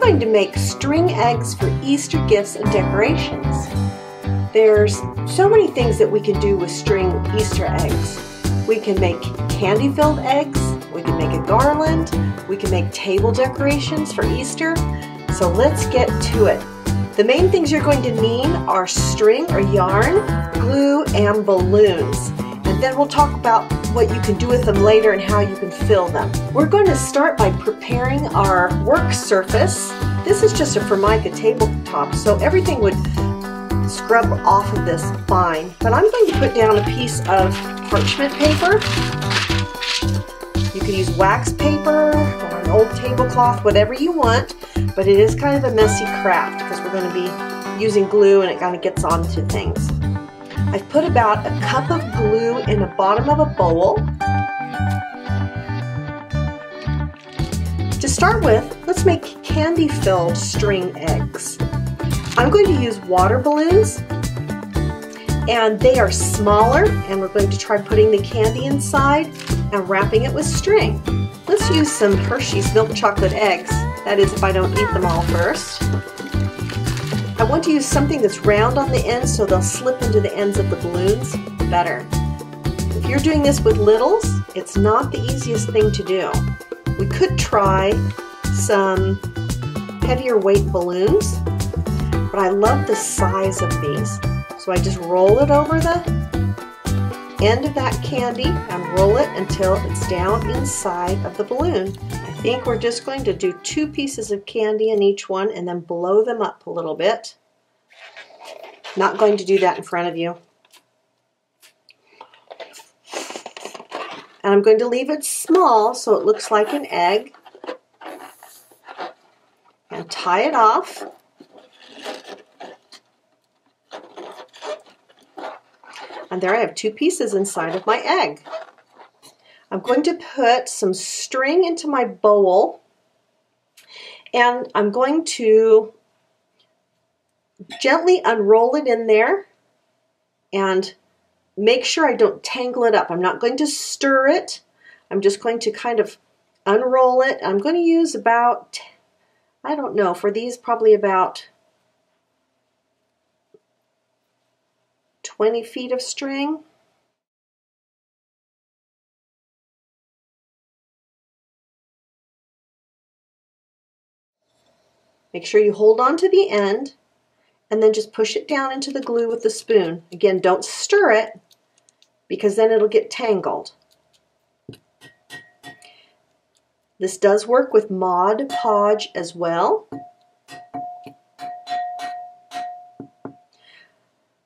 going to make string eggs for Easter gifts and decorations. There's so many things that we can do with string Easter eggs. We can make candy-filled eggs, we can make a garland, we can make table decorations for Easter. So let's get to it. The main things you're going to need are string or yarn, glue, and balloons. And then we'll talk about what you can do with them later and how you can fill them. We're going to start by preparing our work surface. This is just a Formica tabletop, so everything would scrub off of this fine. But I'm going to put down a piece of parchment paper. You could use wax paper or an old tablecloth, whatever you want, but it is kind of a messy craft because we're going to be using glue and it kind of gets onto things. I've put about a cup of glue in the bottom of a bowl. To start with, let's make candy-filled string eggs. I'm going to use water balloons, and they are smaller, and we're going to try putting the candy inside and wrapping it with string. Let's use some Hershey's milk chocolate eggs. That is, if I don't eat them all first. I want to use something that's round on the ends so they'll slip into the ends of the balloons better. If you're doing this with littles, it's not the easiest thing to do. We could try some heavier weight balloons, but I love the size of these. So I just roll it over the end of that candy and roll it until it's down inside of the balloon. I think we're just going to do 2 pieces of candy in each one and then blow them up a little bit. Not going to do that in front of you. And I'm going to leave it small so it looks like an egg. And tie it off. And there I have 2 pieces inside of my egg. I'm going to put some string into my bowl, and I'm going to gently unroll it in there and make sure I don't tangle it up. I'm not going to stir it. I'm just going to kind of unroll it. I'm going to use about, I don't know, for these probably about 20 feet of string. Make sure you hold on to the end and then just push it down into the glue with the spoon. Again, don't stir it because then it'll get tangled. This does work with Mod Podge as well.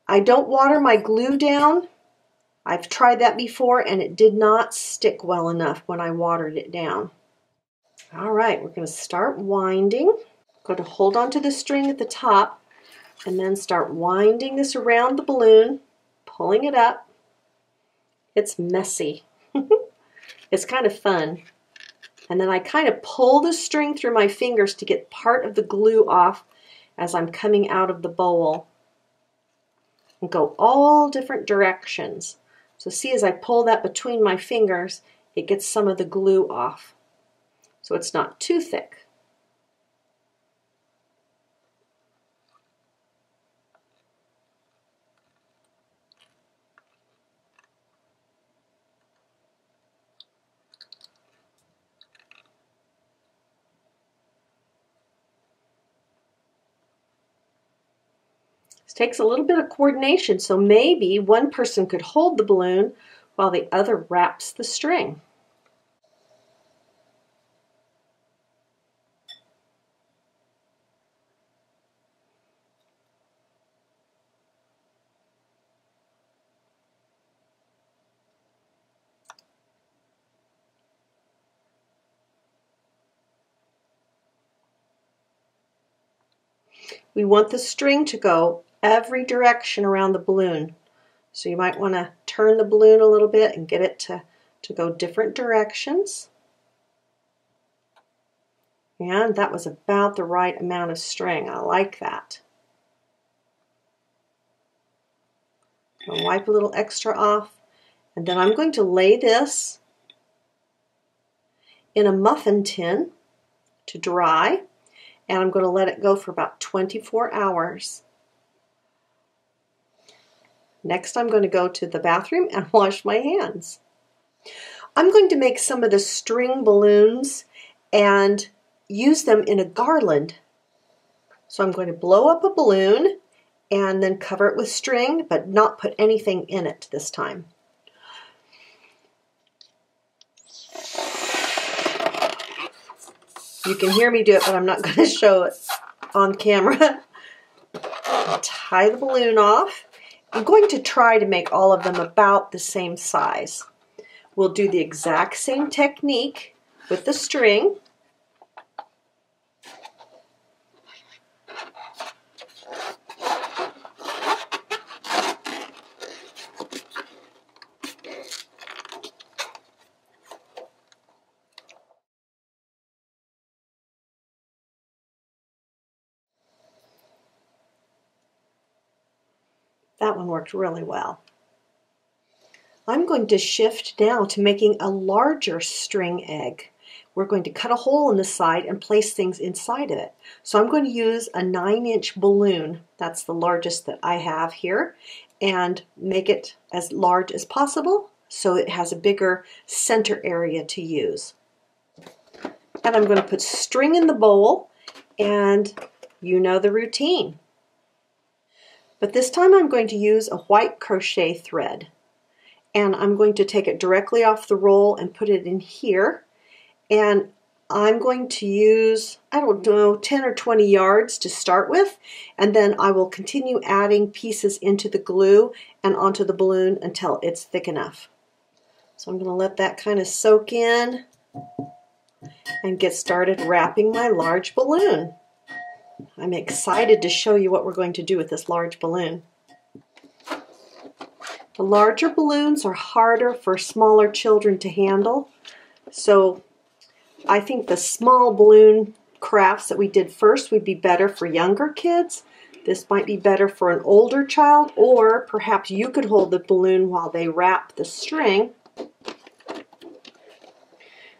I don't water my glue down. I've tried that before and it did not stick well enough when I watered it down. All right, we're going to start winding. Going to hold on to the string at the top and then start winding this around the balloon, pulling it up. It's messy. It's kind of fun. And then I kind of pull the string through my fingers to get part of the glue off as I'm coming out of the bowl. And go all different directions. So see, as I pull that between my fingers, it gets some of the glue off. So it's not too thick. This takes a little bit of coordination, so maybe one person could hold the balloon while the other wraps the string. We want the string to go every direction around the balloon. So you might want to turn the balloon a little bit and get it to go different directions. And that was about the right amount of string. I like that. I'll wipe a little extra off, and then I'm going to lay this in a muffin tin to dry, and I'm going to let it go for about 24 hours. Next, I'm going to go to the bathroom and wash my hands. I'm going to make some of the string balloons and use them in a garland. So I'm going to blow up a balloon and then cover it with string, but not put anything in it this time. You can hear me do it, but I'm not going to show it on camera. Tie the balloon off. I'm going to try to make all of them about the same size. We'll do the exact same technique with the string. That one worked really well. I'm going to shift now to making a larger string egg. We're going to cut a hole in the side and place things inside of it. So I'm going to use a 9-inch balloon. That's the largest that I have here, and make it as large as possible so it has a bigger center area to use. And I'm going to put string in the bowl, and you know the routine. But this time I'm going to use a white crochet thread. And I'm going to take it directly off the roll and put it in here. And I'm going to use, I don't know, 10 or 20 yards to start with. And then I will continue adding pieces into the glue and onto the balloon until it's thick enough. So I'm going to let that kind of soak in and get started wrapping my large balloon. I'm excited to show you what we're going to do with this large balloon. The larger balloons are harder for smaller children to handle, so I think the small balloon crafts that we did first would be better for younger kids. This might be better for an older child, or perhaps you could hold the balloon while they wrap the string.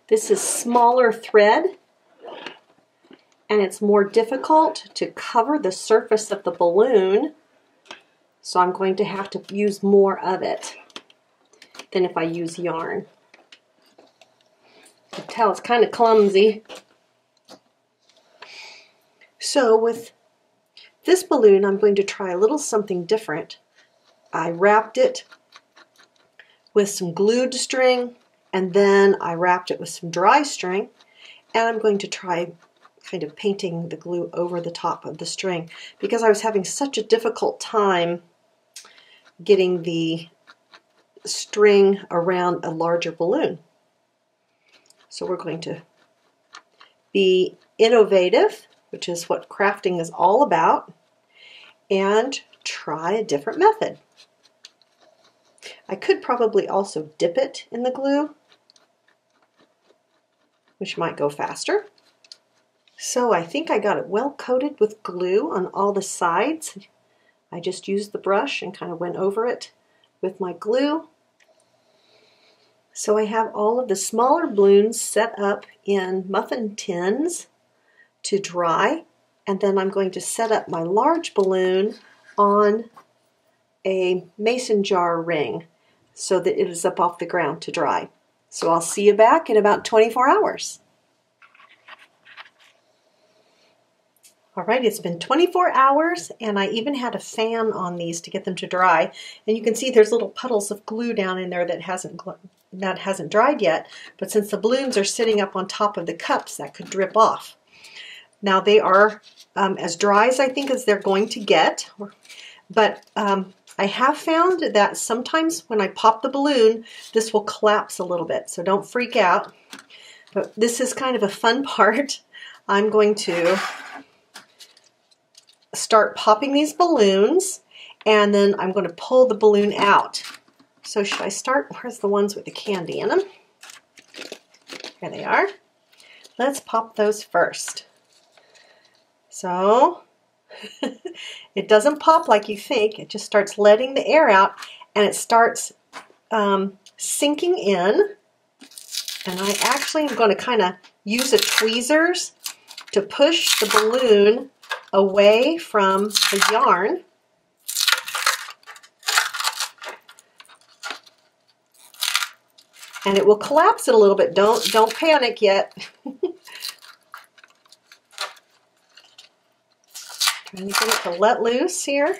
This is smaller thread, and it's more difficult to cover the surface of the balloon, so I'm going to have to use more of it than if I use yarn. You can tell it's kind of clumsy. So with this balloon, I'm going to try a little something different. I wrapped it with some glued string, and then I wrapped it with some dry string, and I'm going to try kind of painting the glue over the top of the string because I was having such a difficult time getting the string around a larger balloon. So we're going to be innovative, which is what crafting is all about, and try a different method. I could probably also dip it in the glue, which might go faster. So I think I got it well coated with glue on all the sides. I just used the brush and kind of went over it with my glue. So I have all of the smaller balloons set up in muffin tins to dry, and then I'm going to set up my large balloon on a mason jar ring so that it is up off the ground to dry. So I'll see you back in about 24 hours. All right, it's been 24 hours, and I even had a fan on these to get them to dry. And you can see there's little puddles of glue down in there that hasn't dried yet. But since the balloons are sitting up on top of the cups, that could drip off. Now they are as dry as I think as they're going to get. But I have found that sometimes when I pop the balloon, this will collapse a little bit. So don't freak out. But this is kind of a fun part. I'm going to start popping these balloons, and then I'm going to pull the balloon out. So should I start? Where's the ones with the candy in them? Here they are. Let's pop those first. So it doesn't pop like you think. It just starts letting the air out, and it starts sinking in. And I actually am going to kind of use a tweezers to push the balloon away from the yarn. And it will collapse it a little bit. Don't panic yet. Trying to get it to let loose here.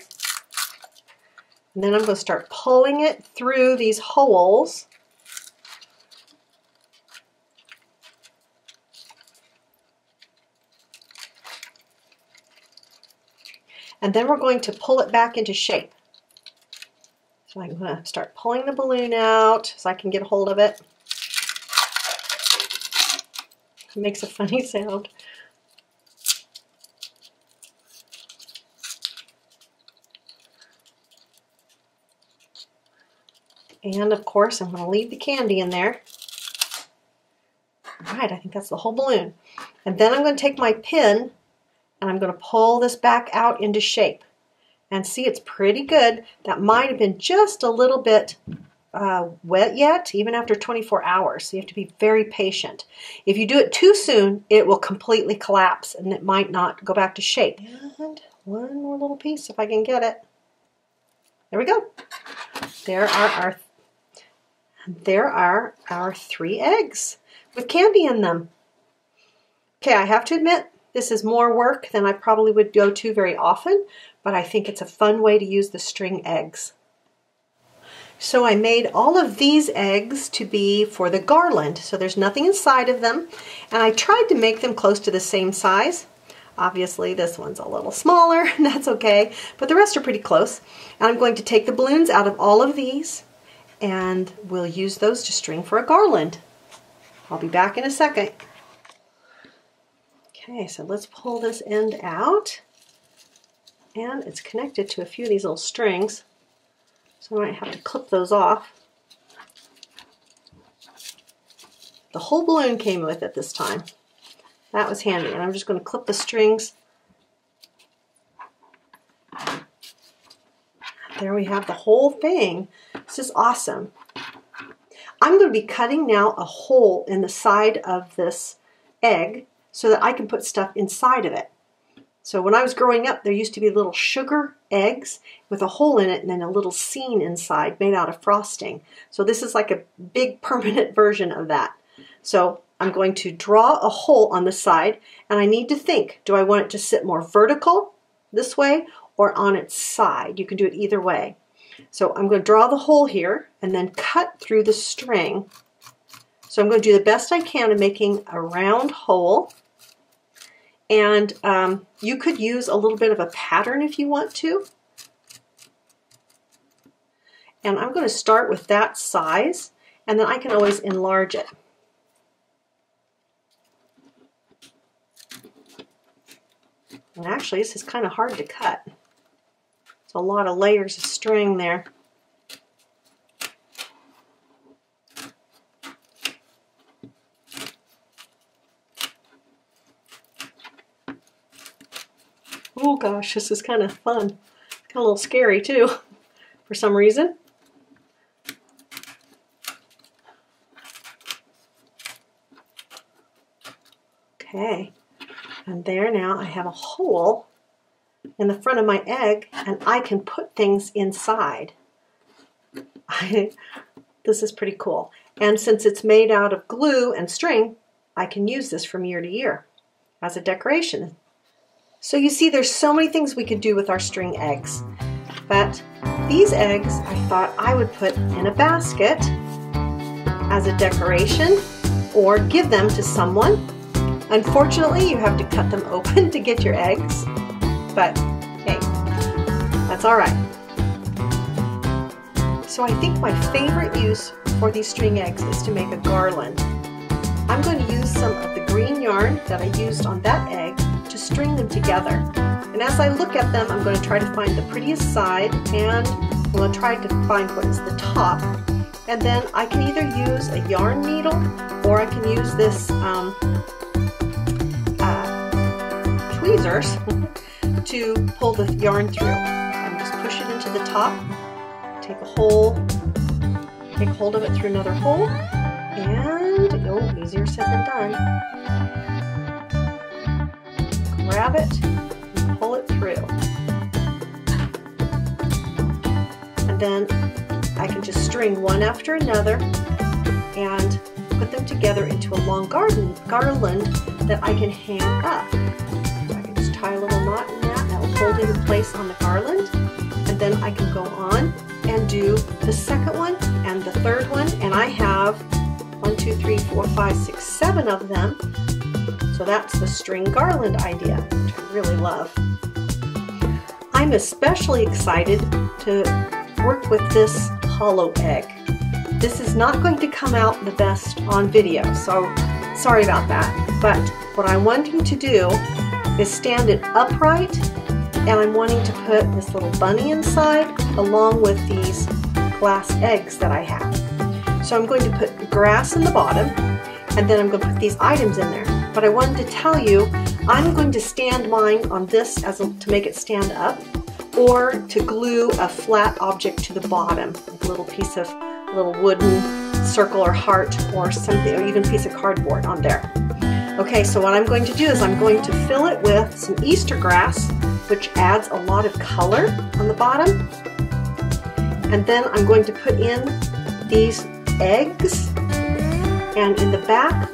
And then I'm going to start pulling it through these holes. And then we're going to pull it back into shape. So I'm going to start pulling the balloon out so I can get a hold of it. It makes a funny sound. And of course, I'm going to leave the candy in there. All right, I think that's the whole balloon. And then I'm going to take my pin and I'm going to pull this back out into shape. And see, it's pretty good. That might have been just a little bit wet yet, even after 24 hours. So you have to be very patient. If you do it too soon, it will completely collapse and it might not go back to shape. And one more little piece if I can get it. There we go. There are our 3 eggs with candy in them. Okay, I have to admit, this is more work than I probably would go to very often, but I think it's a fun way to use the string eggs. So I made all of these eggs to be for the garland, so there's nothing inside of them, and I tried to make them close to the same size. Obviously this one's a little smaller, and that's okay, but the rest are pretty close. And I'm going to take the balloons out of all of these, and we'll use those to string for a garland. I'll be back in a second. Okay, so let's pull this end out. And it's connected to a few of these little strings, so I might have to clip those off. The whole balloon came with it this time. That was handy, and I'm just going to clip the strings. There we have the whole thing. This is awesome. I'm going to be cutting now a hole in the side of this egg so that I can put stuff inside of it. So when I was growing up, there used to be little sugar eggs with a hole in it and then a little scene inside made out of frosting. So this is like a big permanent version of that. So I'm going to draw a hole on the side, and I need to think, do I want it to sit more vertical this way or on its side? You can do it either way. So I'm going to draw the hole here and then cut through the string. So I'm going to do the best I can in making a round hole. And you could use a little bit of a pattern if you want to. And I'm going to start with that size, and then I can always enlarge it. And actually, this is kind of hard to cut. There's a lot of layers of string there. Oh gosh, this is kind of fun. Kind of a little scary too, for some reason. Okay, and there now I have a hole in the front of my egg, and I can put things inside. This is pretty cool. And since it's made out of glue and string, I can use this from year to year as a decoration. So you see, there's so many things we could do with our string eggs. But these eggs, I thought I would put in a basket as a decoration or give them to someone. Unfortunately, you have to cut them open to get your eggs, but hey, that's all right. So I think my favorite use for these string eggs is to make a garland. I'm going to use some of the green yarn that I used on that egg to string them together. And as I look at them, I'm going to try to find the prettiest side, and I'm going to try to find what is the top. And then I can either use a yarn needle, or I can use this tweezers to pull the yarn through. I'm just push it into the top, take hold of it through another hole, and oh, easier said than done. grab it and pull it through. And then I can just string one after another and put them together into a long garland that I can hang up. So I can just tie a little knot in that, and that'll hold it in place on the garland. And then I can go on and do the second one and the third one, and I have 1, 2, 3, 4, 5, 6, 7 of them. So that's the string garland idea, which I really love. I'm especially excited to work with this hollow egg. This is not going to come out the best on video, so sorry about that. But what I'm wanting to do is stand it upright, and I'm wanting to put this little bunny inside along with these glass eggs that I have. So I'm going to put grass in the bottom, and then I'm going to put these items in there. But I wanted to tell you, I'm going to stand mine on this to make it stand up, or to glue a flat object to the bottom, like a little piece of little wooden circle or heart or something, or even a piece of cardboard on there. Okay, so what I'm going to do is I'm going to fill it with some Easter grass, which adds a lot of color on the bottom. And then I'm going to put in these eggs, and in the back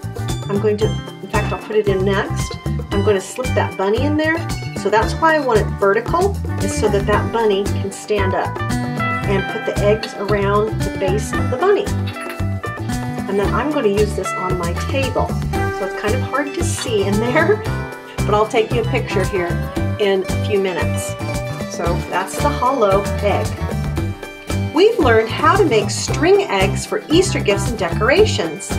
I'm going to, in fact I'll put it in next, I'm going to slip that bunny in there. So that's why I want it vertical, is so that that bunny can stand up, and put the eggs around the base of the bunny. And then I'm going to use this on my table. So it's kind of hard to see in there, but I'll take you a picture here in a few minutes. So that's the hollow egg. We've learned how to make string eggs for Easter gifts and decorations.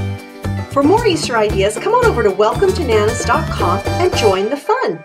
For more Easter ideas, come on over to welcometananas.com and join the fun.